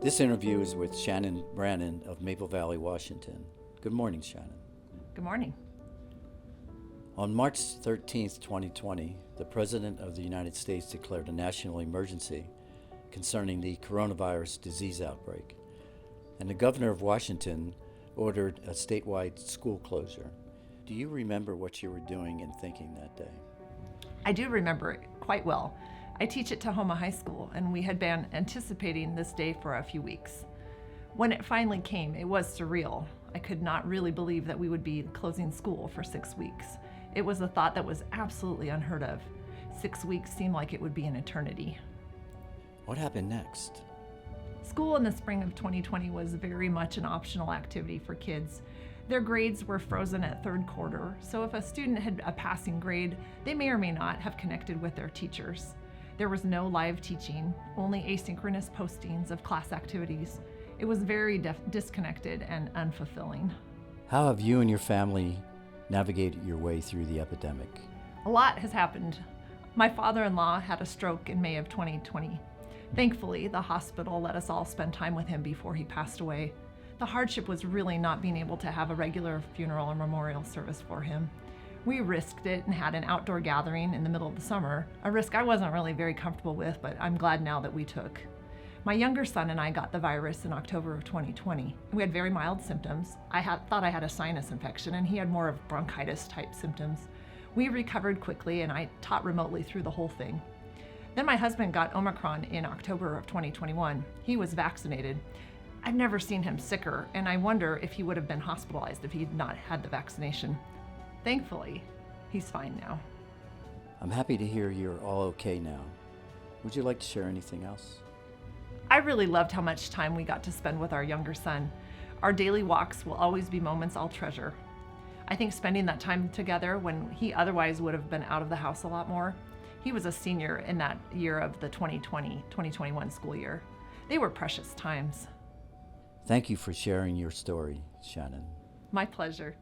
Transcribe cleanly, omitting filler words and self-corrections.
This interview is with Shannon Brannon of Maple Valley, Washington. Good morning, Shannon. Good morning. On March 13th, 2020, the President of the United States declared a national emergency concerning the coronavirus disease outbreak, and the Governor of Washington ordered a statewide school closure. Do you remember what you were doing and thinking that day? I do remember it quite well. I teach at Tahoma High School, and we had been anticipating this day for a few weeks. When it finally came, it was surreal. I could not really believe that we would be closing school for 6 weeks. It was a thought that was absolutely unheard of. 6 weeks seemed like it would be an eternity. What happened next? School in the spring of 2020 was very much an optional activity for kids. Their grades were frozen at third quarter, so if a student had a passing grade, they may or may not have connected with their teachers. There was no live teaching, only asynchronous postings of class activities. It was very disconnected and unfulfilling. How have you and your family navigated your way through the epidemic? A lot has happened. My father-in-law had a stroke in May of 2020. Thankfully, the hospital let us all spend time with him before he passed away. The hardship was really not being able to have a regular funeral or memorial service for him. We risked it and had an outdoor gathering in the middle of the summer, a risk I wasn't really very comfortable with, but I'm glad now that we took. My younger son and I got the virus in October of 2020. We had very mild symptoms. I thought I had a sinus infection, and he had more of bronchitis type symptoms. We recovered quickly, and I taught remotely through the whole thing. Then my husband got Omicron in October of 2021. He was vaccinated. I've never seen him sicker, and I wonder if he would have been hospitalized if he'd not had the vaccination. Thankfully, he's fine now. I'm happy to hear you're all okay now. Would you like to share anything else? I really loved how much time we got to spend with our younger son. Our daily walks will always be moments I'll treasure. I think spending that time together when he otherwise would have been out of the house a lot more. He was a senior in that year of the 2020-2021 school year. They were precious times. Thank you for sharing your story, Shannon. My pleasure.